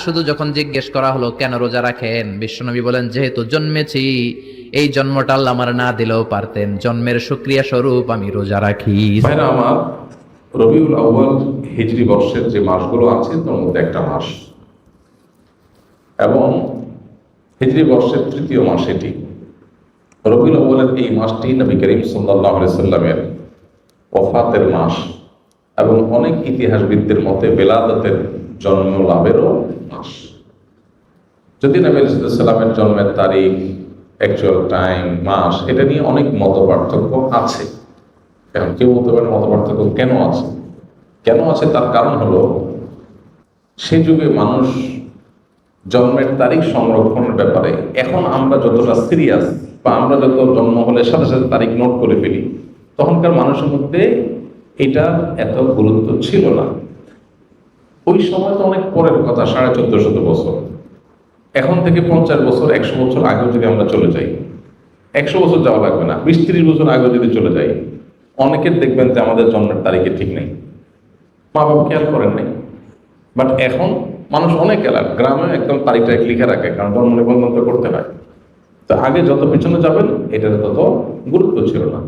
শুধু যখন জিজ্ঞেস করা হলো কেন রোজা রাখেন, বিশ্বনবী বলেন যেহেতু জন্মেছি, এই জন্মটা আল্লাহ আমার না দিলেও পারতেন, জন্মের শুকরিয়া স্বরূপ আমি রোজা রাখি। ভাইরা আমার, রবিউল আউয়াল হিজরি বর্ষের যে মাসগুলো আছে তার মধ্যে একটা মাস, এবং হিজরি বর্ষের তৃতীয় মাস এটি। রবিউল আউয়ালের এই মাসটি নবী করিম সাল্লাল্লাহু আলাইহি সাল্লামের ওফাতের মাস, এবং অনেক ইতিহাসবিদদের মতে বেলাদতের জন্ম লাভেরও মাস। যদি নবী আলাইহিস সালামের জন্মের তারিখ, অ্যাকচুয়াল টাইম, মাস, এটা নিয়ে অনেক মত পার্থক্য আছে। এখন কেউ বলতে পারেন মত পার্থক্য কেন আছে? কেন আছে তার কারণ হলো, সে যুগে মানুষ জন্মের তারিখ সংরক্ষণের ব্যাপারে এখন আমরা যতটা সিরিয়াস, বা আমরা যত জন্ম হলে সাথে সাথে তারিখ নোট করে ফেলি, তখনকার মানুষের মধ্যে এটা এত গুরুত্ব ছিল না। ওই সময় তো অনেক পরের কথা, 1450 বছর। এখন থেকে 50 বছর, 100 বছর আগেও যদি আমরা চলে যাই, 100 বছর যাওয়া লাগবে না, 20-30 বছর আগেও যদি চলে যাই, অনেকের দেখবেন যে আমাদের জন্মের তারিখে ঠিক নেই, মা বাবা খেয়াল করেন নাই। বাট এখন মানুষ অনেক এলাকা গ্রামে একদম তারিখটা লিখে রাখে, কারণ জন্ম নিবন্ধন তো করতে হয়। তো আগে যত পিছনে যাবেন এটার তত গুরুত্ব ছিল না।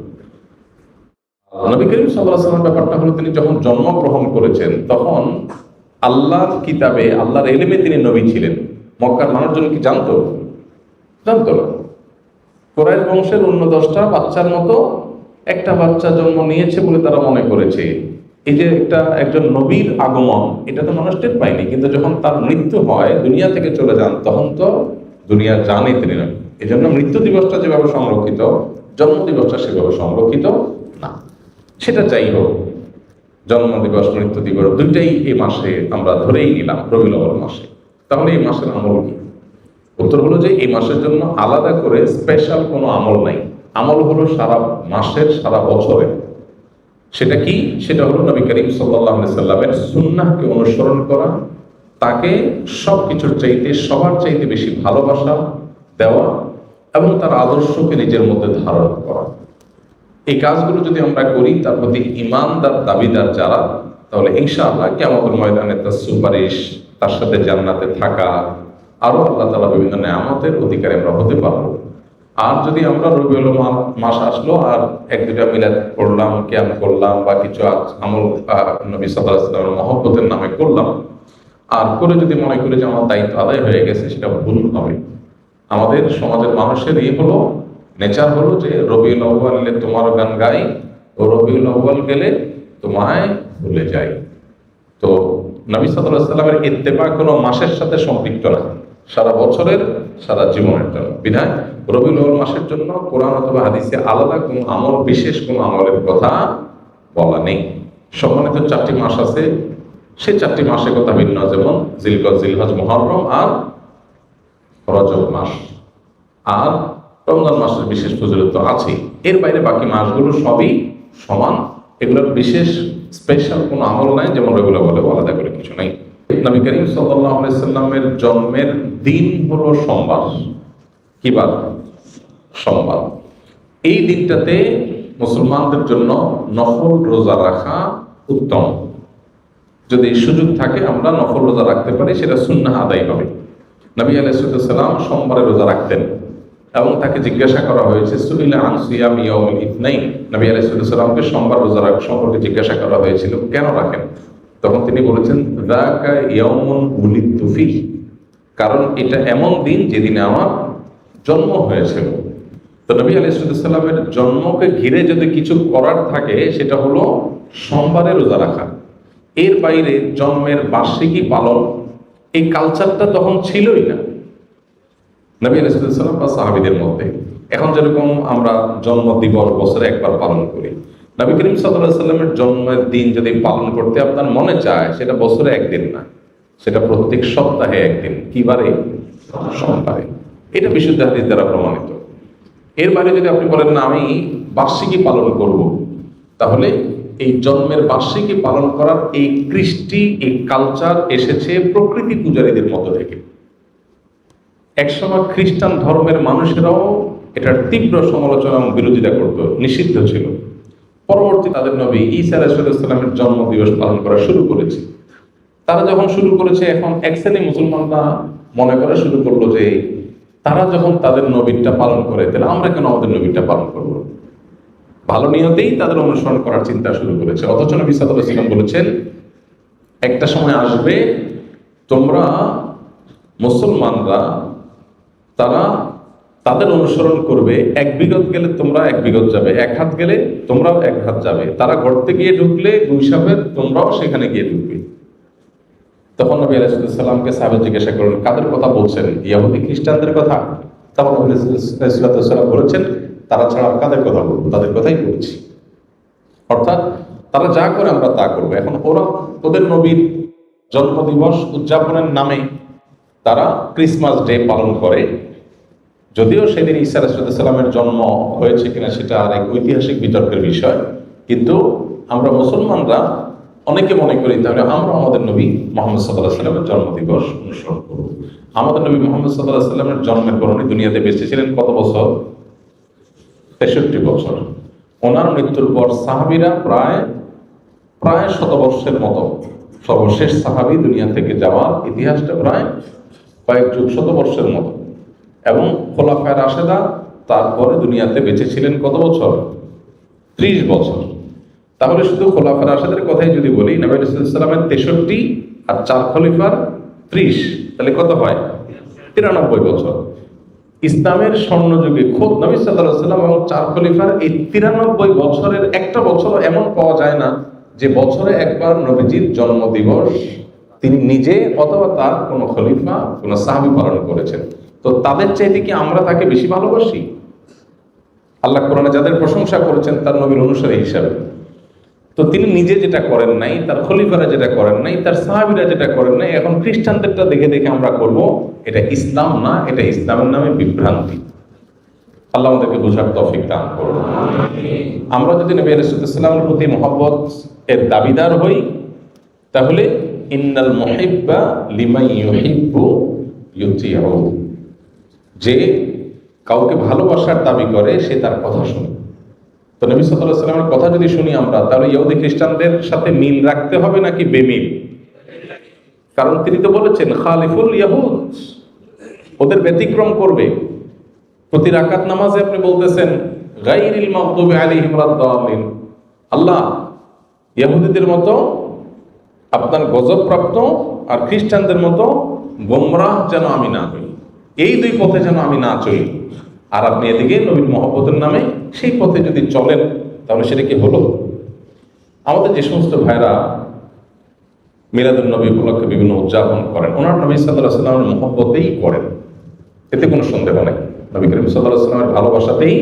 নবী করিম সাল্লাল্লাহু আলাইহি ওয়াসাল্লাম ব্যাপারটা হলো, তিনি যখন জন্মগ্রহণ করেছেন তখন আল্লাহর কিতাবে, আল্লাহর ইলমে তিনি নবী ছিলেন। মক্কার মানুষজন কি জানতো? জানতো না। কুরাইশ বংশের অন্য 10টা বাচ্চার মতো একটা বাচ্চা জন্ম নিয়েছে বলে তারা মনে করেছে। এই যে একজন নবীর আগমন, এটা তো মানুষ টের পায়নি, কিন্তু যখন তার মৃত্যু হয়, দুনিয়া থেকে চলে যান, তখন তো দুনিয়া জানে তিনি নবী। এই জন্য মৃত্যু দিবসটা যেভাবে সংরক্ষিত, জন্ম দিবসটা সেভাবে সংরক্ষিত না। সেটা যাই হোক, জন্ম দিবস, মৃত্যু দিবস দুইটাই এই মাসে আমরা ধরেই নিলাম, রবিউল আউয়াল মাসে। তাহলে এই মাসের আমল কি? উত্তর হলো যে এই মাসের জন্য আলাদা করে স্পেশাল কোনো আমল নাই। আমল হলো সারা মাসের, সারা বছরে। সেটা কি? সেটা হলো নবী করিম সাল্লাল্লাহু আলাইহি সাল্লামের সুন্নাহকে অনুসরণ করা, তাকে সব কিছুর চাইতে, সবার চাইতে বেশি ভালোবাসা দেওয়া, এবং তার আদর্শকে নিজের মধ্যে ধারণ করা। এই কাজগুলো যদি আমরা করি, তার প্রতি ঈমানদার দাবিদার যারা, তাহলে ইনশাআল্লাহ কিয়ামতের ময়দানে তার সুপারিশ, তার সাথে জান্নাতে থাকা, আরো আল্লাহ তাআলা বিভিন্ন নেয়ামতের অধিকারী আমরা হতে পারবো। আর যদি আমরা রবিউল মাস আসলো আর 1-2টা মিলাদ পড়লাম, কিয়াম করলাম, বা কিছু আমল নবী সাল্লাল্লাহু আলাইহি ওয়াসাল্লামের মহব্বতের নামে করলাম, আর করে যদি মনে করি যে আমার দায়িত্ব আদায় হয়ে গেছে, সেটা ভুল হবে। আমাদের সমাজের মানুষের এই হলো নেচার, হলো যে রবিউল আউয়াল এলে তোমার গান গাই, ও রবিউল আউয়াল গেলে তোমায় ভুলে যাই। তো নবী সাল্লাল্লাহু আলাইহি ওয়াসাল্লামের ইত্তেবা কোনো মাসের সাথে সম্পৃক্ত না, সারা বছরের, সারা জীবনের জন্য। বিধায় রবিউল আউয়াল মাসের জন্য কোরআন অথবা হাদিসে আলাদা কোনো আমল, বিশেষ কোনো আমলের কথা বলা নেই। সম্মানিত 4টি মাস আছে, সেই 4টি মাসের কথা ভিন্ন, যেমন জিলকদ, জিলহজ, মুহররম আর রজব মাস, আর রমজান মাসের বিশেষ ফজিলত তো আছেই। এর বাইরে বাকি মাসগুলো সবই সমান, এগুলোর বিশেষ স্পেশাল কোনো আমল নাই, যেমন রবিউল আউয়ালে আলাদা করে কিছু নাই। নবী করিম সাল্লাল্লাহু আলাইহি সাল্লামের জন্মের দিন হলো সোমবার। কি বার? সোমবার। এই দিনটাতে মুসলমানদের জন্য নফল রোজা রাখা উত্তম। যদি সুযোগ থাকে আমরা নফল রোজা রাখতে পারি, সেটা সুন্নাহ আদায় হবে। নবী আলাইহিস সালাম সোমবারে রোজা রাখতেন, এবং তাকে জিজ্ঞাসা করা হয়েছে, সুইলা আন সিয়াম ইয়াউমিল ইথনাইন, নবী আলাইহিস সালামকে সোমবার রোজা রাখা সম্পর্কে জিজ্ঞাসা করা হয়েছিল, কেন রাখেন? তখন তিনি বলেছেন, যাকা ইয়াউমুন উলিদতু ফীহি, কারণ এটা এমন দিন যেদিনে আমার জন্ম হয়েছিল। তো নবী আলাইহিস সালামের জন্মকে ঘিরে যদি কিছু করার থাকে, সেটা হলো সোমবারে রোজা রাখা। এর বাইরে জন্মের বার্ষিকী পালন, এই কালচারটা তখন ছিলই না নবী আলাইহিস সালাম বা সাহাবীদের মধ্যে। এখন যেরকম আমরা জন্ম দিবস বছরে একবার পালন করি, নবী করিম সাল্লাল্লাহু আলাইহি সাল্লামের জন্মের দিন যদি পালন করতে আপনার মনে চায়, সেটা বছরে একদিন না, সেটা প্রত্যেক সপ্তাহে একদিন। কি বারে? সোমবারে। এটা বিশুদ্ধ হাদিস দ্বারা প্রমাণিত। এর বাইরে যদি আপনি বলেন না আমি বার্ষিকী পালন করব, তাহলে এই জন্মের বার্ষিকী পালন করার এই কৃষ্টি, এই কালচার এসেছে প্রকৃতি পূজারীদের মধ্য থেকে। একসময় খ্রিস্টান ধর্মের মানুষেরাও এটার তীব্র সমালোচনা এবং বিরোধিতা করত, নিষিদ্ধ ছিল। পরবর্তী তাদের নবী ঈসা আলাইহিস সালামের জন্ম দিবস পালন করা শুরু করেছে। তারা যখন শুরু করেছে, এখন এক শ্রেণী মুসলমানরা মনে করে শুরু করলো যে তারা যখন তাদের নবীরটা পালন করে, তাহলে আমরা কেন আমাদের নবীরটা পালন করব? ভালো নিয়তেই তাদের অনুসরণ করার চিন্তা শুরু করেছে। অথচ নবী সাল্লাল্লাহু আলাইহি ওয়াসাল্লাম বলেছেন, একটা সময় আসবে তোমরা মুসলমানরা তারা তাদের অনুসরণ করবে, এক বিগত গেলে তোমরা এক বিগত যাবে, এক হাত গেলে তোমরাও এক হাত যাবে, তারা গর্তে গিয়ে ঢুকলে গুইসাবের তোমরাও সেখানে গিয়ে ঢুকবে। তখন নবী আলাইহিস সালামকে সাহাবা জিজ্ঞাসা করলেন, কাদের কথা বলছেন? ইহুদি খ্রিস্টানদের কথা? তখন নবী আলাইহিস সালাম বলেছেন, তারা ছাড়া আর কাদের কথা বলবো? তাদের কথাই বলছি। অর্থাৎ তারা যা করে আমরা তা করবো। এখন ওদের নবীর জন্মদিবস উদযাপনের নামে তারা ক্রিসমাস ডে পালন করে, যদিও সেদিন ঈসা আলাইহিস সালামের জন্ম হয়েছে কিনা সেটা আর এক ঐতিহাসিক বিতর্কের বিষয়, কিন্তু আমরা মুসলমানরা অনেকে মনে করি তাহলে আমরা আমাদের নবী মুহাম্মদ সাল্লাল্লাহু আলাইহি সাল্লামের জন্মদিবস অনুসরণ করব। আমাদের নবী মুহাম্মদ সাল্লাল্লাহু আলাইহি সাল্লামের জন্মের পর উনি দুনিয়াতে বেঁচে ছিলেন কত বছর? 63 বছর। ওনার মৃত্যুর পর সাহাবীরা প্রায় শতবর্ষের মতো, সর্বশেষ সাহাবী দুনিয়া থেকে যাওয়ার ইতিহাসটা প্রায় কয়েক যুগ শতবর্ষের মতো, এবং খোলাফায়ে রাশেদা তারপরে দুনিয়াতে বেঁচে ছিলেন কত বছর? 30 বছর। তাহলে শুধু খোলাফায়ে রাশেদের কথাই যদি বলি, নবী রাসূলুল্লাহ সাল্লাল্লাহু আলাইহি ওয়াসাল্লামের 63 আর 4 খলিফার 30, তাহলে কত হয়? 93 বছর। ইসলামের স্বর্ণযুগে খোদ নবী সাল্লাল্লাহু আলাইহি ওয়াসাল্লাম এবং 4 খলিফার এই 93 বছরের একটা বছর এমন পাওয়া যায় না যে বছরে একবার নবীজির জন্মদিবস তিনি নিজে অথবা তার কোন খলিফা কোন সাহাবী পালন করেছেন। তো তাদের চাইতে কি আমরা তাকে বেশি ভালোবাসি? আল্লাহ কোরআনে যাদের প্রশংসা করেছেন তার নবীর অনুসারী হিসাবে, তো তিনি নিজে যেটা করেন নাই, তার খলিফারা যেটা করেন নাই, তার সাহাবীরা যেটা করেন নাই, এখন খ্রিস্টানদেরটা দেখে দেখে আমরা করব, এটা ইসলাম না, এটা ইসলামের নামে বিভ্রান্তি। আল্লাহ আমাদেরকে বোঝার তৌফিক দান করুন। আমরা যদি নবী রাসূলুল্লাহ সাল্লাল্লাহু আলাইহি ওয়াসাল্লামের প্রতি মহব্বত এর দাবিদার হই, তাহলে ইন্নাল মুহিব্বা লিমান ইউহিব্বু ইউতিউ, যে কাউকে ভালোবাসার দাবি করে সে তার কথা শুনে। তো নবী সাল্লাল্লাহু আলাইহি ওয়াসাল্লামের কথা যদি শুনি আমরা, তাহলে ইহুদি খ্রিস্টানদের সাথে মিল রাখতে হবে নাকি বেমিল? কারণ তিনি তো বলেছেন খালিফুল ইয়াহুদ, ওদের ব্যতিক্রম করবে। প্রতি রাকাত নামাজে আপনি বলতেছেন গায়রিল মাগদুবি আলাইহিম ওয়ালাদ-দাল্লিন, আল্লাহ ইহুদিদের মতো আপনার গজবপ্রাপ্ত আর খ্রিস্টানদের মতো গোমরাহ যেন আমি না হই, এই দুই পথে যেন আমি না চলি। আর আপনি এদিকে নবীর মহব্বতের নামে সেই পথে যদি চলেন, তাহলে সেটা কি হলো? আমাদের যে সমস্ত ভাইরা মিলাদুন নবী উপলক্ষে বিভিন্ন উদযাপন করেন, ওনার নবী সাল্লাল্লাহু আলাইহি ওয়াসাল্লামের মহব্বতেই করেন, এতে কোনো সন্দেহ নেই। নবী করিম সাল্লাল্লাহু আলাইহি ওয়াসাল্লামের ভালোবাসাতেই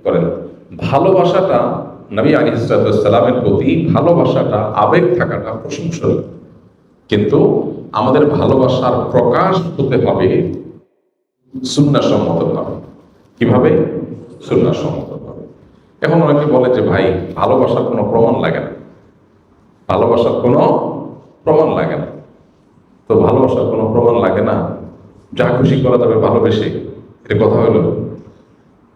করেন। ভালোবাসাটা নবী আলাইহিস সালামের প্রতি ভালোবাসাটা, আবেগ থাকাটা প্রশংসনীয়, কিন্তু আমাদের ভালোবাসার প্রকাশ হতে হবে সুন্নাহসম্মতভাবে। কিভাবে? সুন্নাহসম্মতভাবে। এখন অনেকে বলে যে ভাই ভালোবাসার কোনো প্রমাণ লাগে না, ভালোবাসার কোনো প্রমাণ লাগে না। তো ভালোবাসার কোনো প্রমাণ লাগে না, যা খুশি করা যাবে ভালোবেসে, এটা কথা হলো?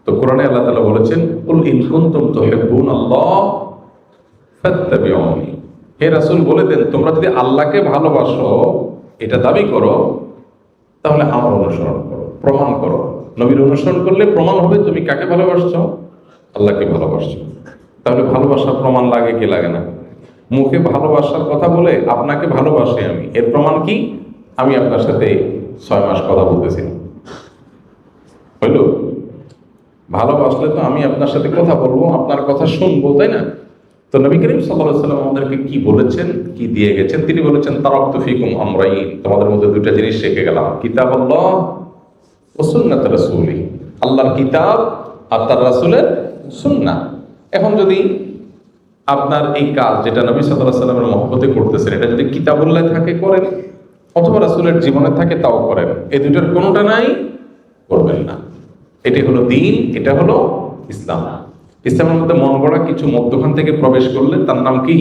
তো কোরআনে আল্লাহ তাআলা বলেছেন, কুল ইন কুনতুম তুহিব্বুনাল্লাহ ফাত্তাবিউনি, হে রাসূল বলে দেন তোমরা যদি আল্লাহকে ভালোবাসো এটা দাবি করো, তাহলে আমার অনুসরণ করো, প্রমাণ করো। নবীর অনুসরণ করলে প্রমাণ হবে তুমি কাকে ভালোবাসছো? আল্লাহকে ভালোবাসছো। তাহলে ভালোবাসার প্রমাণ লাগে কি লাগে না? মুখে ভালোবাসার কথা বলে আপনাকে ভালোবাসি আমি, এর প্রমাণ কি? আমি আপনার সাথে 6 মাস কথা বলতেছি, হইল? ভালোবাসলে তো আমি আপনার সাথে কথা বলবো, আপনার কথা শুনবো, তাই না? তো নবী করিম সাল্লাল্লাহু আলাইহি ওয়াসাল্লাম আমাদেরকে কি বলেছেন, কি দিয়ে গেছেন? তিনি বলেছেন তারাকতু ফিকুম আমরাইন, তোমাদের মধ্যে দুইটা জিনিস রেখে গেলাম, কিতাবুল্লাহ ওয়া সুন্নাত রাসূলি, আল্লাহর কিতাব আর তার রাসূলের সুন্নাহ। এখন যদি আপনার এই কাজ যেটা নবী সাল্লাল্লাহু আলাইহি ওয়াসাল্লামের মহব্বতে করতেছেন, এটা যদি কিতাবুল্লাহ থাকে করেন, অথবা রাসূলের জীবনে থাকে তাও করেন, এই দুইটার কোনোটা নাই করবেন না। এটি হলো দ্বীন, এটা হলো ইসলাম। ইসলামের মধ্যে মন গড়া কিছু মধ্যখান থেকে প্রবেশ করলে তার নাম কি?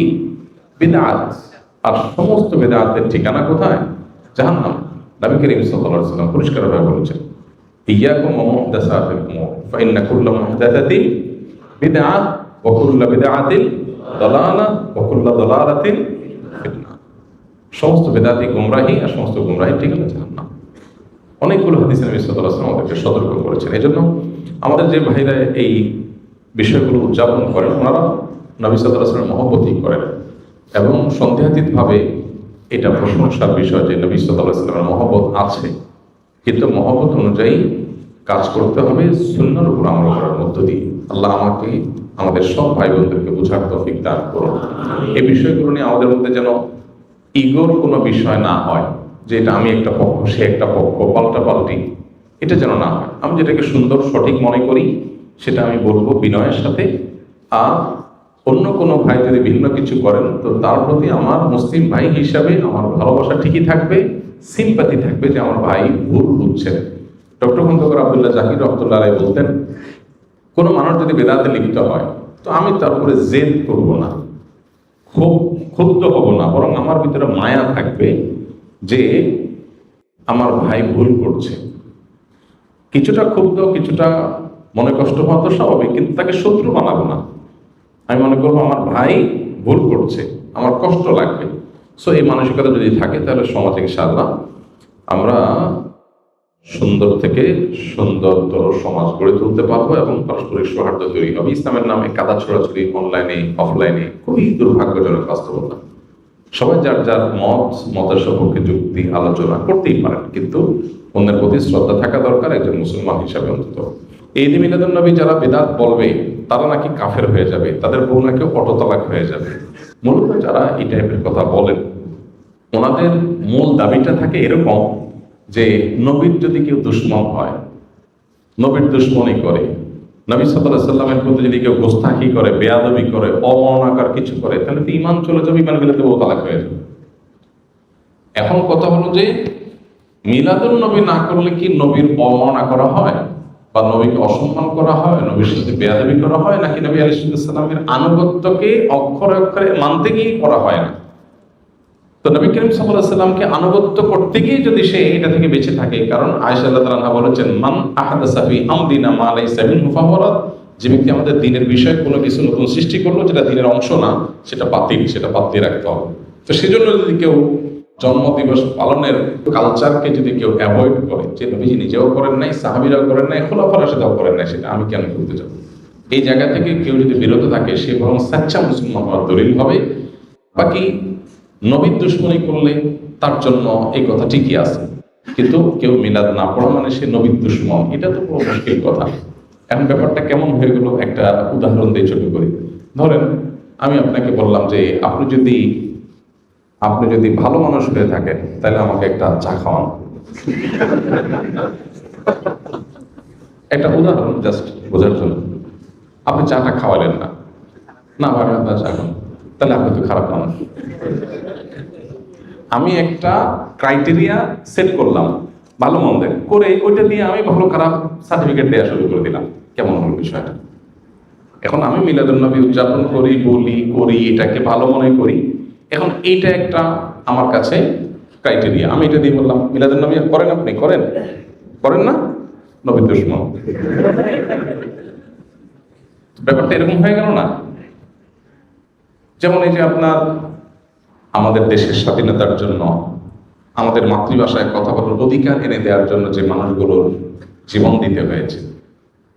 বিদআত। আর সমস্ত বিদআতের ঠিকানা কোথায়? জাহান্নাম। নবী করিম সাল্লাল্লাহু আলাইহি ওয়াসাল্লাম পরিষ্কারভাবে বলেছেন, ইয়াকুম ওয়া মুহদাসাতিল উমুর ফাইন্না কুল্লা মুহদাসাতিন বিদআহ ওয়া কুল্লা বিদআতিন দালালাহ ওয়া কুল্লা দালালাতিন ফিন্নার। সমস্ত বেদাতি গুমরাহি, আর সমস্ত গুমরাহি ঠিকানা জাহান্নাম। অনেকগুলো হাদিসে নবী সাল্লাল্লাহু আলাইহি ওয়াসাল্লাম আমাদেরকে সতর্ক করেছেন। এই জন্য আমাদের যে ভাইরা এই বিষয়গুলো উদযাপন করেন, ওনারা নবী সাল্লাল্লাহু আলাইহি ওয়াসাল্লামের মহব্বতই করেন এবং সন্দেহাতীতভাবে এটা প্রশংসার বিষয় যে নবী সাল্লাল্লাহু আলাইহি ওয়াসাল্লামের মহব্বত আছে, কিন্তু মহব্বত অনুযায়ী কাজ করতে হবে সুন্নাহর উপর আমল করার মধ্য দিয়ে। আল্লাহ আমাকে, আমাদের সব ভাই বোনদেরকে বোঝার তৌফিক দান করুন। এই বিষয়গুলো নিয়ে আমাদের মধ্যে যেন ইগোর কোনো বিষয় না হয়, যে এটা আমি একটা পক্ষ, সে একটা পক্ষ, পাল্টাপাল্টি, এটা যেন না হয়। আমি যেটাকে সুন্দর সঠিক মনে করি সেটা আমি বলবো বিনয়ের সাথে। আর অন্য কোনো ভাই যদি ভিন্ন কিছু করেন তো তার প্রতি আমার মুসলিম ভাই হিসাবে আমার ভালোবাসা ঠিকই থাকবে, সিম্পাথি থাকবে যে আমার ভাই ভুল বুঝছেন। ডক্টর খন্দকার আব্দুল্লাহ জাকির রহমতুল্লাহ আলাইহি বলতেন, কোনো মানুষ যদি বেদাতে লিপ্ত হয় তো আমি তার উপরে জেদ করবো না, খুব ক্ষুব্ধ হব না, বরং আমার ভিতরে মায়া থাকবে যে আমার ভাই ভুল করছে। কিছুটা ক্ষুব্ধ, কিছুটা মনে কষ্ট হওয়া তো স্বাভাবিক, কিন্তু তাকে শত্রু বানাবো না। আমি মনে করবো আমার ভাই ভুল করছে, আমার কষ্ট লাগবে। সো এই মানসিকতা যদি থাকে তাহলে সমাজে ইনশাআল্লাহ আমরা সুন্দর থেকে সুন্দরতর সমাজ গড়ে তুলতে পারবো এবং পারস্পরিক সৌহার্দ্য তৈরি হবে। ইসলামের নামে কাদা ছড়াছড়ি অনলাইনে অফলাইনে খুবই দুর্ভাগ্যজনক বাস্তবতা। সবাই যার যার মতের সপক্ষে যুক্তি আলোচনা করতেই পারেন, কিন্তু অন্যের প্রতি শ্রদ্ধা থাকা দরকার একজন মুসলমান হিসাবে। অন্তত এই ঈদ মিলাদুন নবী যারা বেদাত বলবে তারা নাকি কাফের হয়ে যাবে, তাদের বউ নাকি অটোতালাক হয়ে যাবে। মূলত যারা এই টাইপের কথা বলেন ওনাদের মূল দাবিটা থাকে এরকম যে নবীর যদি কেউ দুশ্মন হয়, নবীর দুশ্মনী করে, নবী সাল্লাল্লাহু আলাইহি সাল্লামের প্রতি যদি কেউ গোস্তাখি করে, বেয়াদবি করে, অমর্ণাকার কিছু করে, তাহলে তো ঈমান চলে যাবে, ঈমান গেলে তো বউ তালাক হয়ে যাবে। এখন কথা হলো যে মিলাদুন নবী না করলে কি নবীর অবমাননা করা হয় বা নবীকে অসম্মান করা হয়, নবীর সাথে বেয়াদবি করা হয়, নাকি নবী আলাইহিস সালামের আনুগত্যকে অক্ষরে অক্ষরে মানতে গিয়ে করা হয় না? তো নবী করিম সাল্লাল্লাহু আলাইহি সাল্লামকে আনুগত্য করতে গিয়ে যদি সে এটা থেকে বেঁচে থাকে, কারণ আয়েশা রাদিয়াল্লাহু আনহা বলেছেন, মান আহাদাসা ফি আমরিনা মা লাইসা মিনহু ফাহুয়া রাদ, যে ব্যক্তি আমাদের দ্বীনের বিষয়ে কোনো কিছু নতুন সৃষ্টি করলো যেটা দ্বীনের অংশ না, সেটা বাতিল, সেটা বাদ দিয়ে রাখতে হবে। তো সেজন্য যদি কেউ জন্মদিবস পালনের কালচারকে যদি কেউ অ্যাভয়েড করে, যে নবীজি নিজেও করেন নাই, সাহাবীরাও করেন নাই, খোলাফার রাশিদাও করেন নাই, সেটা আমি কেন করতে যাব, এই জায়গা থেকে কেউ যদি বিরত থাকে সে বরং সাচ্চা মুসলমান হওয়ার দলিল হবে। বাকি নবীর দুশ্মনী করলে তার জন্য এই কথা ঠিকই আছে, কিন্তু কেউ মিলাদ না পড়া মানে সে নবীর দুশ্মন, এটা তো পুরো মুশকিল কথা। এখন ব্যাপারটা কেমন হয়ে গেল, একটা উদাহরণ দিয়ে ছোট করি। ধরেন আমি আপনাকে বললাম যে আপনি যদি ভালো মানুষ হয়ে থাকেন তাহলে আমাকে একটা চা খাওয়ান। একটা উদাহরণ জাস্ট বোঝার জন্য। আপনি চাটা খাওয়ালেন না, না ভাই আপনার চা খান, তাহলে আপনি তো খারাপ মানুষ। আমি একটা ক্রাইটেরিয়া সেট করলাম ভালো মন্দের করে, ওইটা দিয়ে আমি ভালো খারাপ সার্টিফিকেট দেওয়া শুরু করে দিলাম। কেমন হলো বিষয়টা? এখন আমি মিলাদুন নবী উদযাপন করি, বলি, করি, এটাকে ভালো মনে করি। এখন এইটা একটা আমার কাছে ক্রাইটেরিয়া, আমি এটা দিয়ে বললাম মিলাদুন নবী করেন, আপনি করেন না, নবীর দুশমন। ব্যাপারটা এরকম হয়ে গেল না? যেমন এই যে আপনার আমাদের দেশের স্বাধীনতার জন্য, আমাদের মাতৃভাষায় কথা বলার অধিকার এনে দেওয়ার জন্য যে মানুষগুলোর জীবন দিতে হয়েছে,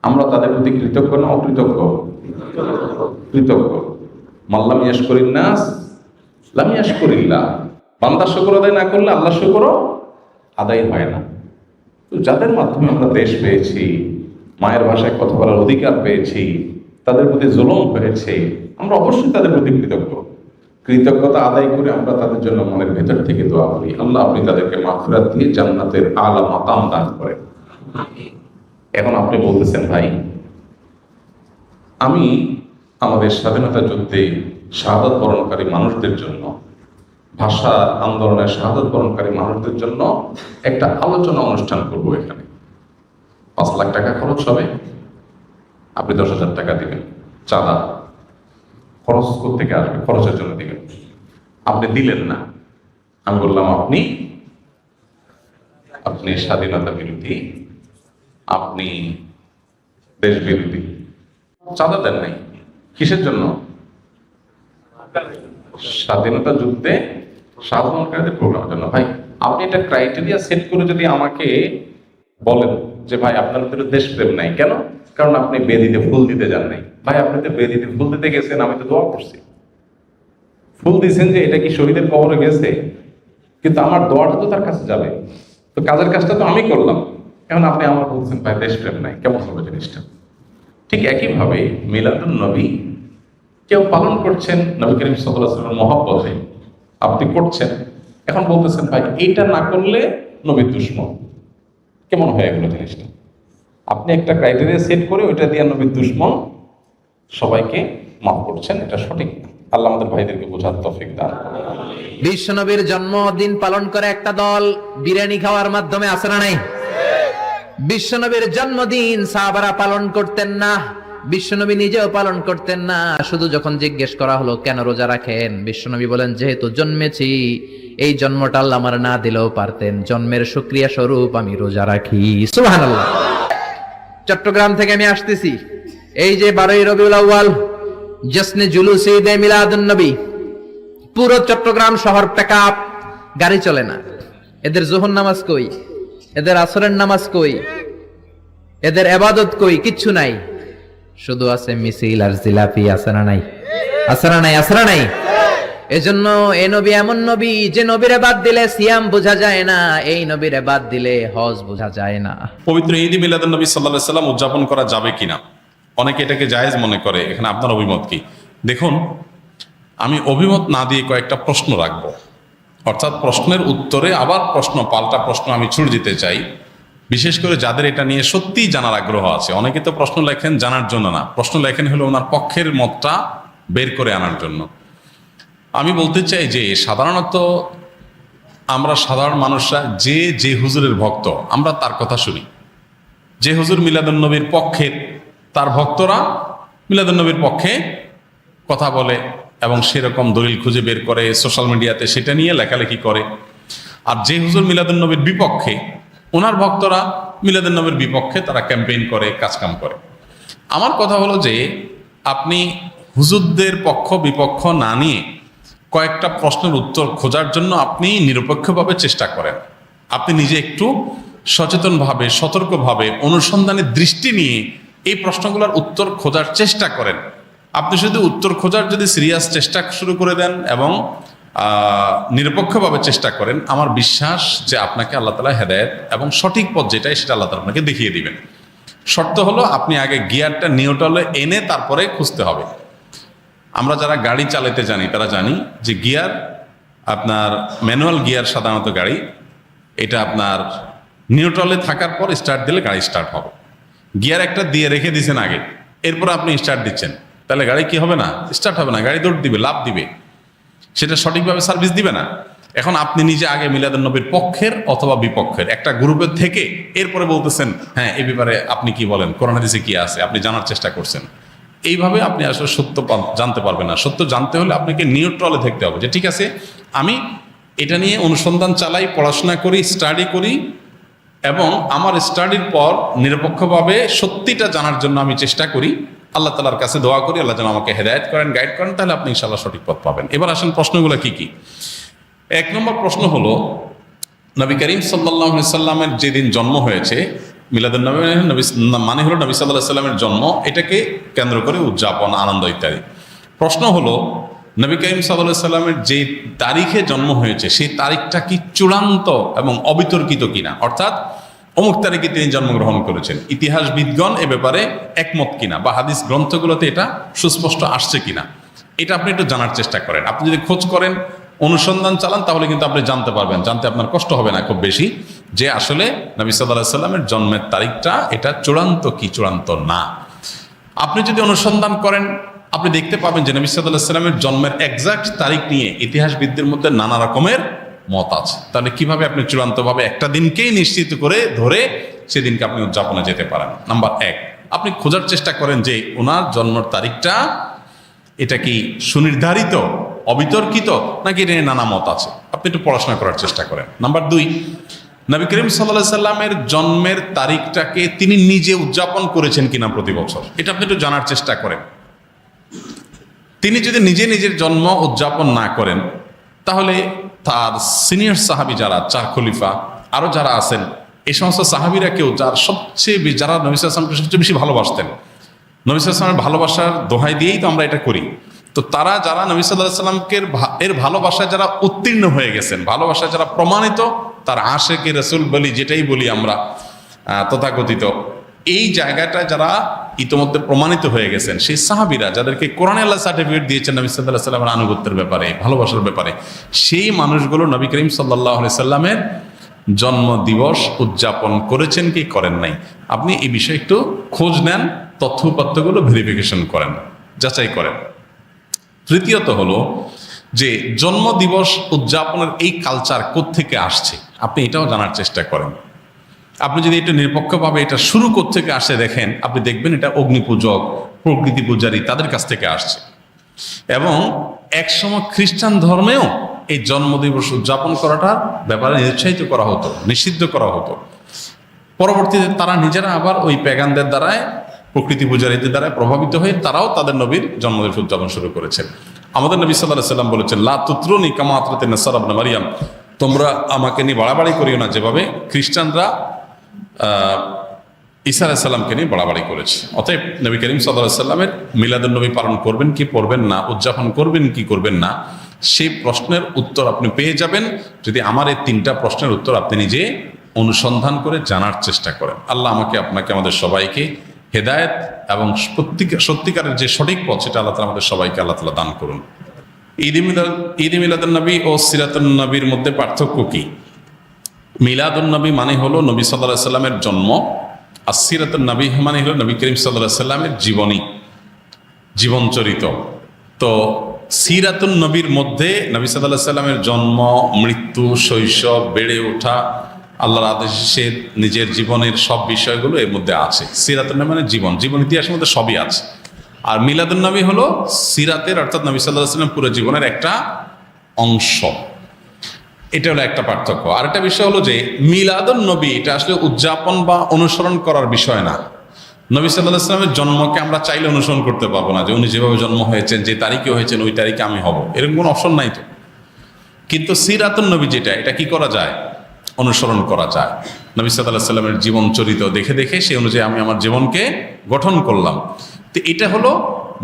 আমরা তাদের প্রতি কৃতজ্ঞ না অকৃতজ্ঞ? কৃতজ্ঞ। মাল্লাম ইয়াশকুরিন নাস লাম ইয়াশকুরিল্লাহ, বান্দা শুকর আদায় না করলে আল্লাহ শুকর আদায় হয় না। তো যাদের মাধ্যমে আমরা দেশ পেয়েছি, মায়ের ভাষায় কথা বলার অধিকার পেয়েছি, তাদের প্রতি জুলুম হয়েছে, আমরা অবশ্যই তাদের প্রতি কৃতজ্ঞ। কৃতজ্ঞতা আদায় করে আমরা তাদের জন্য মনের ভেতর থেকে দোয়া করি, আল্লাহ আপনি তাদেরকে মাগফিরাত দিয়ে জান্নাতের আলা মাকাম দান করেন। এখন আপনি বলতেছেন ভাই আমি আমাদের স্বাধীনতা যুদ্ধে শাহাদাত বরণকারী মানুষদের জন্য, ভাষা আন্দোলনের শাহাদাত বরণকারী মানুষদের জন্য একটা আলোচনা অনুষ্ঠান করব। এখানে 5 লাখ টাকা খরচ হবে, আপনি 10,000 টাকা দিবেন চাঁদা। খরচ থেকে আসবে, খরচের জন্য দিবেন। আপনি দিলেন না, আমি বললাম আপনি স্বাধীনতা বিরোধী, আপনি দেশ বিরোধী। চাঁদা দেন নাই, কিসের জন্য? স্বাধীনতা যুদ্ধে শাহজাহানকারীদের প্রোগ্রামের জন্য। ভাই আপনি একটা ক্রাইটেরিয়া সেট করে যদি আমাকে বলেন যে ভাই আপনার ভিতরে দেশপ্রেম নাই, কেন? কারণ আপনি বেদিতে ফুল দিতে যান নাই। ভাই আপনি তো বেদিতে ফুল দিতে গেছেন, আমি তো দোয়া করছি, ফুল দিয়েছেন যে এটা কি শহীদের কবরে গেছে, কিন্তু আমার দোয়াটা তো তার কাছে যাবে, তো কাজের কাজটা তো আমি করলাম। এখন আপনি আমার বলছেন ভাই দেশপ্রেম নাই, কেমন হবে জিনিসটা? ঠিক একইভাবে মিলাদুন নবী কেউ পালন করছেন নবী করিম সাল্লাল্লাহু আলাইহি ওয়াসাল্লামের মহব্বতে, আপনি করছেন, এখন বলতেছেন ভাই এইটা না করলে নবীর দুশমন। কেমন হয় এগুলো জিনিসটা? আপনি একটা ক্রাইটেরিয়া সেট করে ওইটা দিয়ে নবীর দুশমন সবাইকে মাফ করছেন, এটা সঠিক না। আল্লাহ আমাদের ভাইদেরকে বোঝার তৌফিক দান। বিশ্বনবীর জন্মদিন পালন করে একটা দল বিরিয়ানি খাওয়ার মাধ্যমে আছে না নাই? বিশ্বনবীর জন্মদিন সাহাবারা পালন করতেন না, বিশ্বনবী নিজেও পালন করতেন না। শুধু যখন জিজ্ঞেস করা হলো কেন রোজা রাখেন, বিশ্বনবী বলেন যেহেতু জন্মেছি, এই জন্মটা আল্লাহ আমার না দিলেও পারতেন, জন্মের শুকরিয়া স্বরূপ আমি রোজা রাখি। সুবহানাল্লাহ। চট্টগ্রাম থেকে আমি আসতেছি, এই যে 12ই রবিউল আউয়াল জশ্নে জুলুসে ঈদে মিলাদুন নবী, পুরো চট্টগ্রাম শহর প্যাকআপ, গাড়ি চলে না। এদের যোহর নামাজ কই, এদের আসরের নামাজ কই, এদের ইবাদত কই? কিচ্ছু নাই, শুধু আছে মিছিল আর জিলাপি। আছে না নাই? আছে না নাই? আছে না নাই? এজন্য এই নবী এমন নবী যে নবীরে বাদ দিলে সিয়াম বোঝা যায় না, এই নবীরে বাদ দিলে হজ বোঝা যায় না। পবিত্র ঈদ মিলাদুন নবী সাল্লাল্লাহু আলাইহি সাল্লাম উদযাপন করা যাবে কিনা, অনেকে এটাকে জায়েজ মনে করে। এখানে আপনার অভিমত কি? দেখুন, আমি অভিমত না দিয়ে কয়েকটা প্রশ্ন রাখবো, অর্থাৎ প্রশ্নের উত্তরে আবার প্রশ্ন, পাল্টা প্রশ্ন আমি ছুড়ে দিতে চাই, বিশেষ করে যাদের এটা নিয়ে সত্যিই জানার আগ্রহ আছে। অনেকে তো প্রশ্ন লেখেন জানার জন্য না, প্রশ্ন লেখেন হলো ওনার পক্ষের মতটা বের করে আনার জন্য। আমি বলতে চাই যে সাধারণত আমরা সাধারণ মানুষরা যে হুজুরের ভক্ত, আমরা তার কথা শুনি। যে হুজুর মিলাদুন নবীর পক্ষের, তার ভক্তরা মিলাদুন নবীর পক্ষে কথা বলে এবং সেরকম দলিল খুঁজে বের করে সোশ্যাল মিডিয়াতে সেটা নিয়ে লেখালেখি করে। আর যে হুজুর মিলাদুন নবীর বিপক্ষে, ওনার ভক্তরা মিলাদুন নবীর বিপক্ষে তারা ক্যাম্পেইন করে, কাজকাম করে। আমার কথা হলো যে আপনি হুজুরদের পক্ষ বিপক্ষ না নিয়ে কয়েকটা প্রশ্নের উত্তর খোঁজার জন্য আপনি নিরপেক্ষভাবে চেষ্টা করেন। আপনি নিজে একটু সচেতনভাবে, সতর্কভাবে, অনুসন্ধানের দৃষ্টি নিয়ে এই প্রশ্নগুলোর উত্তর খোঁজার চেষ্টা করেন। আপনি শুধু উত্তর খোঁজার যদি সিরিয়াস চেষ্টা শুরু করে দেন এবং নিরপেক্ষভাবে চেষ্টা করেন, আমার বিশ্বাস যে আপনাকে আল্লাহ তাআলা হেদায়েত এবং সঠিক পথ যেটাই সেটা আল্লাহ তাআলা আপনাকে দেখিয়ে দিবেন। শর্ত হলো আপনি আগে গিয়ারটা নিউট্রালে এনে তারপরে খুঁজতে হবে। আমরা যারা গাড়ি চালাতে জানি তারা জানি যে গিয়ার, আপনার ম্যানুয়াল গিয়ার সাধারণত গাড়ি, এটা আপনার নিউট্রালে থাকার পর স্টার্ট দিলে গাড়ি স্টার্ট হবে। গিয়ার একটা দিয়ে রেখে দিয়েছেন আগে, এরপর আপনি স্টার্ট দিচ্ছেন, তাহলে গাড়ি কি হবে না? স্টার্ট হবে না, গাড়ি দৌড় দিবে, লাফ দিবে, সেটা সঠিকভাবে সার্ভিস দিবে না। এখন আপনি নিজে আগে মিলাদুন নবীর পক্ষের অথবা বিপক্ষের একটা গ্রুপের থেকে এরপরে বলতেছেন হ্যাঁ এই ব্যাপারে আপনি কি বলেন, কোরআন হাদিসে কি আছে, আপনি জানার চেষ্টা করছেন। এইভাবে আপনি আসলে সত্য জানতে পারবেন না। সত্য জানতে হলে আপনাকে নিউট্রালে থাকতে হবে যে ঠিক আছে, আমি এটা নিয়ে অনুসন্ধান চালাই, পড়াশোনা করি, স্টাডি করি এবং আমার স্টাডির পর নিরপেক্ষভাবে সত্যিটা জানার জন্য আমি চেষ্টা করি। আল্লাহ তাআলার কাছে দোয়া করি আল্লাহ যেন আমাকে হেদায়েত করেন, গাইড করেন, তাহলে আপনি ইনশাআল্লাহ সঠিক পথ পাবেন। এবার আসেন প্রশ্নগুলো কি কি। 1 নম্বর প্রশ্ন হলো, নবী করিম সাল্লাল্লাহু আলাইহি সাল্লামের যেদিন জন্ম হয়েছে, মিলাদুন নবী মানে হলো নবী সাল্লাল্লাহু আলাইহি সাল্লামের জন্ম, এটাকে কেন্দ্র করে উদযাপন, আনন্দ ইত্যাদি। প্রশ্ন হলো, নবী করিম সাল্লাল্লাহু আলাইহি সাল্লামের যে তারিখে জন্ম হয়েছে সেই তারিখটা কি চূড়ান্ত এবং অবিতর্কিত কিনা, অর্থাৎ অমুক তারিখে তিনি জন্মগ্রহণ করেছেন, ইতিহাসবিদগণ এ ব্যাপারে একমত কিনা বা হাদিস গ্রন্থগুলোতে এটা সুস্পষ্ট আসছে কিনা, এটা আপনি একটু জানার চেষ্টা করেন। আপনি যদি খোঁজ করেন, অনুসন্ধান চালান, তাহলে কিন্তু আপনি জানতে পারবেন, জানতে আপনার কষ্ট হবে না খুব বেশি, যে আসলে নবী সাল্লাল্লাহু আলাইহি সাল্লামের জন্মের তারিখটা এটা চূড়ান্ত কি চূড়ান্ত না। আপনি যদি অনুসন্ধান করেন, আপনি দেখতে পাবেন যে নবী সাল্লাল্লাহু আলাইহি সাল্লামের জন্মের এক্সাক্ট তারিখ নিয়ে ইতিহাসবিদদের মধ্যে নানা রকমের মত আছে। তাহলে কিভাবে আপনি চূড়ান্তভাবে একটা দিনকেই নিশ্চিত করে ধরে সেদিনকে আপনি উদযাপনে যেতে পারেন? নাম্বার 1, আপনি খোঁজার চেষ্টা করেন যে ওনার জন্মের তারিখটা এটা কি সুনির্ধারিত, অবিতর্কিত, নাকি এটা নিয়ে নানা মত আছে, আপনি একটু পড়াশোনা করার চেষ্টা করেন। নাম্বার 2, নবী করিম সাল্লাল্লাহু আলাইহি সাল্লামের জন্মের তারিখটাকে তিনি নিজে উদযাপন করেছেন কিনা প্রতি বছর, এটা আপনি একটু জানার চেষ্টা করেন। তিনি যদি নিজে নিজের জন্ম উদযাপন না করেন, তাহলে তার সিনিয়র সাহাবী যারা, 4 খলিফা, আরো যারা আছেন, এই সমস্ত সাহাবীরা কেউ যারা নবী সাল্লাল্লাহু আলাইহি ওয়াসাল্লামকে সবচেয়ে বেশি ভালোবাসতেন, নবী সাল্লাল্লাহু আলাইহি ওয়াসাল্লামের ভালোবাসার দোহাই দিয়েই তো আমরা এটা করি। তো তারা যারা নবী সাল্লাল্লাহু আলাইহি ওয়াসাল্লামকে এর ভালোবাসায় যারা উত্তীর্ণ হয়ে গেছেন, ভালোবাসায় যারা প্রমাণিত, তার আশেকে রাসূল বলি, যেটাই বলি আমরা তথাকথিত, এই জায়গাটা যারা ইতোমধ্যে প্রমাণিত হয়ে গেছেন, সেই সাহাবীরা যাদেরকে কোরআনে আল্লাহ সার্টিফিকেট দিয়েছেন নবী সাল্লাল্লাহু আলাইহি ওয়াসাল্লামের আনুগত্যের ব্যাপারে, ভালোবাসার ব্যাপারে, সেই মানুষগুলো নবী করিম সাল্লাল্লাহু আলাইহি ওয়াসাল্লামের জন্ম দিবস উদযাপন করেছেন কি করেন নাই, আপনি এই বিষয়ে একটু খোঁজ নেন, তথ্য উপাত্তগুলো ভেরিফিকেশন করেন, যাচাই করেন। তৃতীয়ত হলো যে জন্ম দিবস উদযাপনের এই কালচার কোত্থেকে আসছে, আপনি এটাও জানার চেষ্টা করেন। আপনি যদি এটা নিরপেক্ষভাবে এটা শুরু কোত্থেকে আসে দেখেন, আপনি দেখবেন এটা অগ্নিপূজক, প্রকৃতি পূজারী, তাদের কাছ থেকে আসছে। এবং একসময় খ্রিস্টান ধর্মেও এই জন্মদিবস উদযাপন করাটার ব্যাপারে নিরুৎসাহিত করা হতো, নিষিদ্ধ করা হতো। পরবর্তীতে তারা নিজেরা আবার ওই প্যাগানদের দ্বারায়, প্রকৃতি পূজারীদের দ্বারায় প্রভাবিত হয়ে তারাও তাদের নবীর জন্মদিবস উদযাপন শুরু করেছেন। আমাদের নবী সাল্লাল্লাহু আলাইহি ওয়াসাল্লাম বলেছেন, লা তুতরুনি কামা আতরাতিন নাসারা ইবনে মারইয়াম, তোমরা আমাকে নিয়ে বাড়াবাড়ি করিও না যেভাবে খ্রিস্টানরা ঈসা আলাইহিস সালামকে নিয়ে বাড়াবাড়ি করেছে। অতএব নবী করিম সাল্লাল্লাহু আলাইহি ওয়াসাল্লামের মিলাদুন নবী পালন করবেন কি করবেন না, উদযাপন করবেন কি করবেন না, সেই প্রশ্নের উত্তর আপনি পেয়ে যাবেন যদি আমার এই 3টা প্রশ্নের উত্তর আপনি নিজে অনুসন্ধান করে জানার চেষ্টা করেন। আল্লাহ আমাকে, আপনাকে, আমাদের সবাইকে হেদায়েত এবং সত্যিকারের যে সঠিক পথ, সেটা আল্লাহ তাআলা আমাদের সবাইকে আল্লাহ তাআলা দান করুন। ঈদ মিলাদুন নবী ও সিরাতুন নবীর মধ্যে পার্থক্য কি? মিলাদুন নবী মানে হলো নবী সাল্লাল্লাহু আলাইহি ওয়াসাল্লামের জন্ম, আর সিরাতুন নবী মানে হলো নবী করিম সাল্লাল্লাহু আলাইহি ওয়াসাল্লামের জীবনী, জীবনচরিত। তো সিরাতুন নবীর মধ্যে নবী সাল্লাল্লাহু আলাইহি ওয়াসাল্লামের জন্ম, মৃত্যু, শৈশব, বেড়ে ওঠা, আল্লাহর আদেশে নিজের জীবনের সব বিষয়গুলো এর মধ্যে আছে। সিরাতুন নবী মানে জীবন ইতিহাসের মধ্যে সবই আছে। আর মিলাদুন নবী হলো সিরাতের, অর্থাৎ নবী সাল্লাল্লাহু আলাইহি ওয়াসাল্লাম পুরো জীবনের একটা অংশ। এটা হলো একটা পার্থক্য। আর একটা বিষয় হলো যে মিলাদুন নবী এটা আসলে উদযাপন বা অনুসরণ করার বিষয় না। নবী সাল্লাল্লাহু আলাইহি ওয়াসাল্লামের জন্মকে আমরা চাইলে অনুসরণ করতে পারবো না, যে উনি যেভাবে জন্ম হয়েছেন, যে তারিখে হয়েছেন, ওই তারিখে আমি হব, এরকম কোনো অপশন নাই তো। কিন্তু সিরাতুন নবী যেটা, এটা কি করা যায়? অনুসরণ করা যায়। নবী সাল্লাল্লাহু আলাইহি ওয়াসাল্লামের জীবন চরিত দেখে দেখে সেই অনুযায়ী আমি আমার জীবনকে গঠন করলাম। তো এটা হলো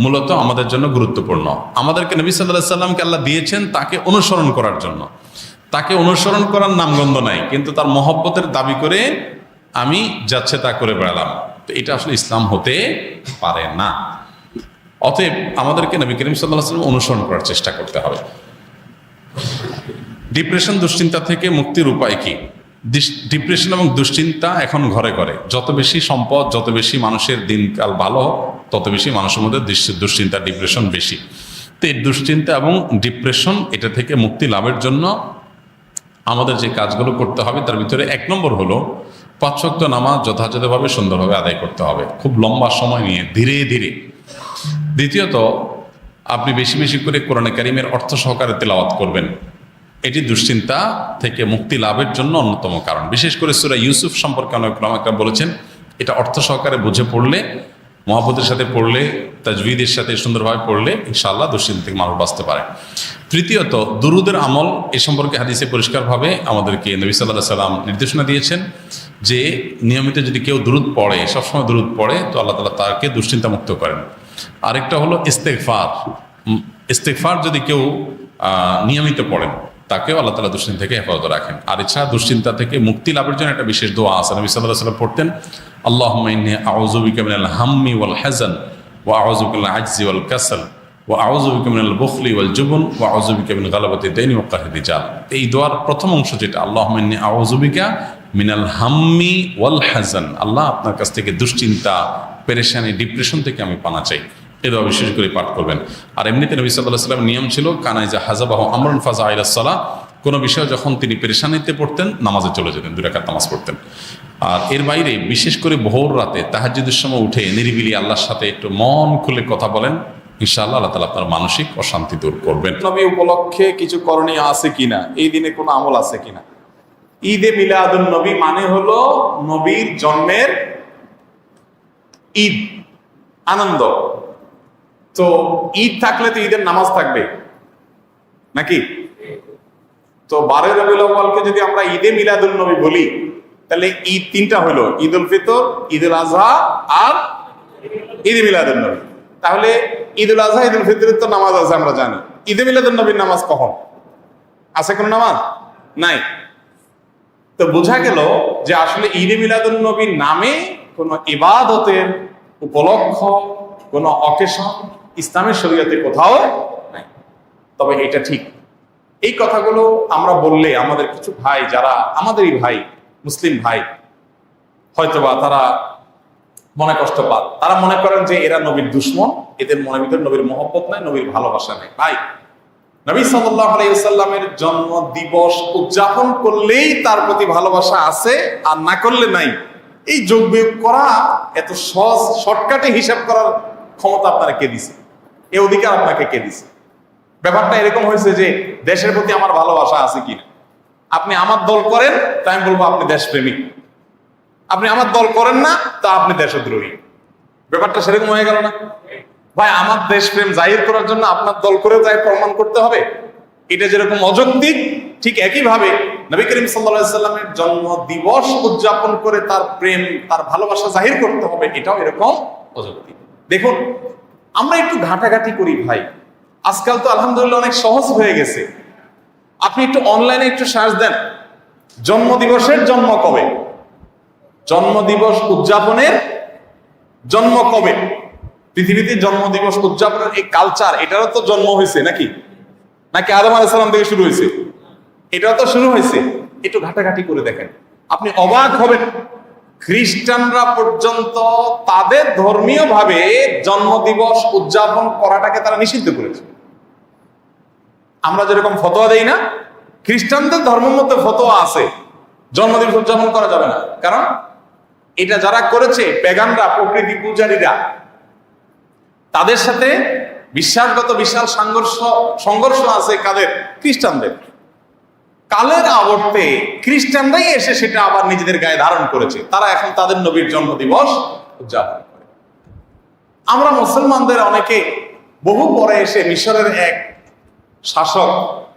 মূলত আমাদের জন্য গুরুত্বপূর্ণ। আমাদেরকে নবী সাল্লাল্লাহু আলাইহি ওয়াসাল্লামকে আল্লাহ দিয়েছেন তাকে অনুসরণ করার জন্য। তাকে অনুসরণ করার নামগন্ধ নাই, কিন্তু তার মহব্বতের দাবি করে আমি যাচ্ছে তা করে বেড়ালাম, তো এটা আসলে ইসলাম হতে পারে না। অতএব আমাদেরকে নবী করিম সাল্লাল্লাহু আলাইহি ওয়াসাল্লাম অনুসরণ করার চেষ্টা করতে হবে। ডিপ্রেশন, দুশ্চিন্তা থেকে মুক্তির উপায় কি? ডিপ্রেশন এবং দুশ্চিন্তা এখন ঘরে ঘরে। যত বেশি সম্পদ, যত বেশি মানুষের দিনকাল ভালো, তত বেশি মানুষের মধ্যে দুশ্চিন্তা, ডিপ্রেশন বেশি। তো এই দুশ্চিন্তা এবং ডিপ্রেশন, এটা থেকে মুক্তি লাভের জন্য আমাদের যে কাজগুলো করতে হবে তার ভিতরে 1 নম্বর হলো 5 ওয়াক্ত নামাজ যথাযথভাবে সুন্দরভাবে আদায় করতে হবে, খুব লম্বা সময় নিয়ে, ধীরে ধীরে। দ্বিতীয়ত, আপনি বেশি বেশি করে কোরআনে কারিমের অর্থ সহকারে তেলাওয়াত করবেন। এটি দুশ্চিন্তা থেকে মুক্তি লাভের জন্য অন্যতম কারণ। বিশেষ করে সূরা ইউসুফ সম্পর্কে অনেক উলামায়ে বলেছেন, এটা অর্থ সহকারে বুঝে পড়লে, মহব্বতের সাথে পড়লে, তাজবিদের সাথে সুন্দরভাবে পড়লে ইনশাআল্লাহ দুশ্চিন্তা থেকে মানুষ বাঁচতে পারে। তৃতীয়ত, দুরুদের আমল। এ সম্পর্কে হাদিসে পরিষ্কারভাবে আমাদেরকে নবী সাল্লাল্লাহু আলাইহি ওয়াসাল্লাম নির্দেশনা দিয়েছেন যে নিয়মিত যদি কেউ দুরুদ পড়ে, সবসময় দুরুদ পড়ে, তো আল্লাহ তাআলা তাকে দুশ্চিন্তা মুক্ত করেন। আরেকটা হলো ইস্তেগফার। ইস্তেগফার যদি কেউ নিয়মিত পড়েন, তাকেও আল্লাহ তাআলা দুশ্চিন্তা থেকে হেফাজত রাখেন। আর এছাড়া দুশ্চিন্তা থেকে মুক্তি লাভের জন্য একটা বিশেষ দোয়া আছে। নবী সাল্লাল্লাহু আলাইহি ওয়াসাল্লাম পড়তেন, আল্লাহুম্মা ইন্নী আউযু বিকা মিনাল হাম্মি ওয়াল হাযান ওয়া আউযু বিকা মিনাল আজজি ওয়াল কাসাল ওয়া আউযু বিকা মিনাল বুখলি ওয়াল জুবন ওয়া আউযু বিকা মিন গালাবাতি দাইনি ওয়া কাহরি রিজাল। এই দোয়ার প্রথম অংশ যেটা, আল্লাহুম্মা ইন্নী আউযু বিকা মিনাল হাম্মি ওয়াল হাযান, আল্লাহ আপনার কাছ থেকে দুশ্চিন্তা, পেরেশানি, ডিপ্রেশন থেকে আমি পানা চাই। এই দোয়া বিশেষ করে পাঠ করবেন। আর এমনিতে নবী সাল্লাল্লাহু আলাইহি ওয়াসাল্লামের নিয়ম ছিল, কানাইজা হাযাবাহু আমরুন ফাজা ইলাস সালাহ, কোনো বিষয় যখন তিনি পেরেশানিতে পড়তেন, নামাজে চলে যেতেন, 2 রাকাত নামাজ পড়তেন। আর এর বাইরে বিশেষ করে ভোর রাতে তাহাজ্জুদের সময় উঠে নিরিবিলি আল্লাহর সাথে একটু মন খুলে কথা বলেন, ইনশাআল্লাহ আল্লাহ তাআলা আপনার মানসিক অশান্তি দূর করবেন। নবী উপলক্ষে কিছু করণীয় আছে কিনা, এই দিনে কোনো আমল আছে কিনা? ঈদে মিলাদুন নবী মানে হলো নবীর জন্মের ঈদ, আনন্দ। তো ঈদ থাকলে তো ঈদের নামাজ থাকবে নাকি? তো 12 রবিউল আউয়ালকে যদি আমরা ঈদে মিলাদুন নবী বলি, তাহলে ঈদ তিনটা হলো, ঈদ উল ফিতর, ঈদ উল আজহা আর ঈদে মিলাদুন নবী। তাহলে ঈদ উল আজহা, ঈদ উল ফিতরের তো নামাজ আছে আমরা জানি, ঈদে মিলাদুন নবীর নামাজ কখন আছে? কোন নামাজ নাই। তো বোঝা গেল যে আসলে ঈদে মিলাদুন নবীর নামে কোন ইবাদতের উপলক্ষ, কোন অকেশন ইসলামের শরীয়তে কোথাও নাই। তবে এটা ঠিক, এই কথাগুলো আমরা বললে আমাদের কিছু ভাই, যারা আমাদেরই ভাই, মুসলিম ভাই, হয়তোবা তারা মনে কষ্ট পান। তারা মনে করেন যে এরা নবীর দুশ্মন, এদের মনের ভিতরে নবীর মহব্বত নাই, নবীর ভালোবাসা নেই। ভাই, নবী সাল্লাল্লাহু আলাইহি ওয়াসাল্লামের জন্ম দিবস উদযাপন করলেই তার প্রতি ভালোবাসা আছে, আর না করলে নাই। এই যোগ বিয়োগ করা, এত সহজ শর্টকাটে হিসাব করার ক্ষমতা আপনারা কে দিছে? এই অধিকার আপনাকে কে দিছে? ব্যাপারটা এরকম হয়েছে যে দেশের প্রতি আমার ভালোবাসা আছে কিনা। আপনি আমার দল করেন, তাই আমি বলবো আপনি দেশপ্রেমিক। আপনি আমার দল করেন না, তা আপনি দেশদ্রোহী। ব্যাপারটা সেরকম হয়ে গেল না ভাই? আমার দেশপ্রেম জাহির করার জন্য আপনার দল করে তাই প্রমাণ করতে হবে, এটা যেরকম অযৌক্তিক, ঠিক একইভাবে নবী করিম সাল্লাল্লাহু আলাইহি সাল্লামের জন্ম দিবস উদযাপন করে তার প্রেম, তার ভালোবাসা জাহির করতে হবে, এটাও এরকম অযৌক্তিক। দেখুন, আমরা একটু ঘাটাঘাটি করি ভাই। আজকাল তো আলহামদুলিল্লাহ অনেক সহজ হয়ে গেছে। আপনি একটু অনলাইনে একটু সার্চ দেন, জন্ম দিবসের জন্ম কবে, জন্ম দিবস উদযাপনের জন্ম কবে। পৃথিবীতে জন্ম দিবস উদযাপনের এই কালচার, এটারও তো জন্ম হয়েছে নাকি? নাকি আদম আলাইহিস সালাম থেকে শুরু হয়েছে? এটাও তো শুরু হয়েছে। একটু ঘাটাঘাটি করে দেখেন, আপনি অবাক হবেন। খ্রিস্টানরা পর্যন্ত তাদের ধর্মীয় ভাবে জন্ম দিবস উদযাপন করাটাকে তারা নিষিদ্ধ করেছে। আমরা যেরকম ফতোয়া দেই না, খ্রিস্টানদের ধর্মের মধ্যে ফতোয়া আছে জন্মদিবস উদযাপন করা যাবে না। কারণ এটা যারা করেছে পেগানরা, প্রকৃতি পূজারীরা, তাদের সাথে বিশ্বাসগত বিশাল সংঘর্ষ আছে। কাদের? খ্রিস্টানদের। কালের আবর্তে খ্রিস্টানরাই এসে সেটা আবার নিজেদের গায়ে ধারণ করেছে। তারা এখন তাদের নবীর জন্ম দিবস উদযাপন করে। আমরা মুসলমানদের অনেকে বহু পরে এসে, মিশরের এক শাসক,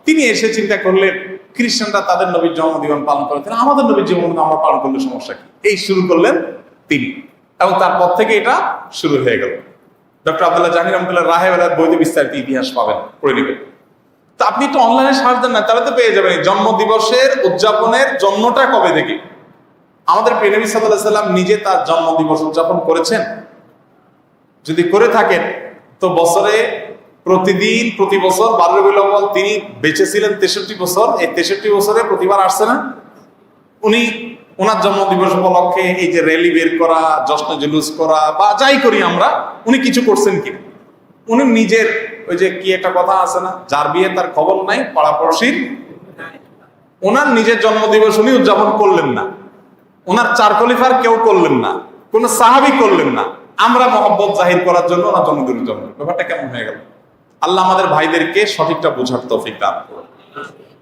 তিনি এসে চিন্তা করলেন খ্রিস্টানরা তাদের নবীর জন্মদিবস পালন করে, আমাদের নবীর জন্মদিন আমরা পালন করলে সমস্যা কি? এই শুরু করলেন তিনি, এবং তারপর থেকে এটা শুরু হয়ে গেল। ডক্টর আব্দুল্লাহ জাহির রহমতুল্লাহ রাহেবেলার বইতে বিস্তারিত ইতিহাস পাবেন, পড়ে নেবেন। তো আপনি একটু অনলাইনে সার্চ দেন না, তাহলে তো পেয়ে যাবেন জন্ম দিবসের উদযাপনের জন্মটা কবে থেকে। আমাদের প্রিয় নবী সাল্লাল্লাহু আলাইহি সাল্লাম নিজে তার জন্ম দিবস উদযাপন করেছেন? যদি করে থাকেন তো বছরে প্রতিদিন, প্রতি বছর 12 রবিউল আউয়াল তিনি বেঁচে ছিলেন 63 বছর। এই 63 বছরে প্রতিবার আসছে না? উনি ওনার জন্ম দিবস উপলক্ষে এই যে র্যালি বের করা, জশ্ন জুলুস করা বা যাই করি আমরা, উনি কিছু করছেন কিনা? উনি নিজের ওই যে কি একটা কথা আছে না, যার বিয়ে তার খবর নাই, পাড়াপড়শির। ওনার নিজের জন্ম দিবস উনি উদযাপন করলেন না, ওনার 4 খলিফার কেউ করলেন না, কোন সাহাবী করলেন না। আমরা মহব্বত জাহির করার জন্য ওনার জন্মদিন উদযাপন। ব্যাপারটা কেমন হয়ে গেল? আল্লাহ আমাদের ভাইদেরকে সঠিকটা বোঝার তৌফিক দান করুন।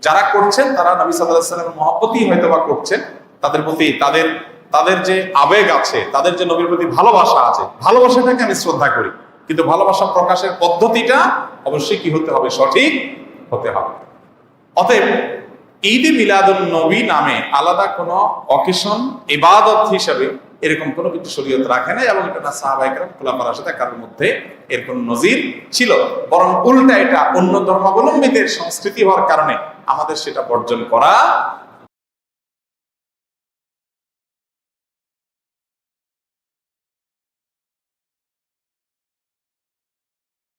যারা করছেন তারা নবী সাল্লাল্লাহু আলাইহি ওয়াসাল্লামের মহব্বতই হয়তোবা করছেন, তাদের প্রতি তাদের যে আবেগ আছে, তাদের যে নবীর প্রতি ভালোবাসা আছে, ভালোবাসাটাকে আমি শ্রদ্ধা করি। কিন্তু ভালোবাসা প্রকাশের পদ্ধতিটা অবশ্যই কি হতে হবে? সঠিক হতে হবে। অতএব ঈদে মিলাদুন নবী নামে আলাদা কোনো অকেশন, ইবাদত হিসাবে এরকম কোনো কিছু শরীয়ত রাখে না, এবং এটা সাহাবায়ে কেরাম, খুলাফায়ে রাশিদিন কারোর মধ্যে এর কোনো নজির ছিল। বরং উল্টা, এটা অন্য ধর্মাবলম্বীদের সংস্কৃতি হওয়ার কারণে আমাদের সেটা বর্জন করা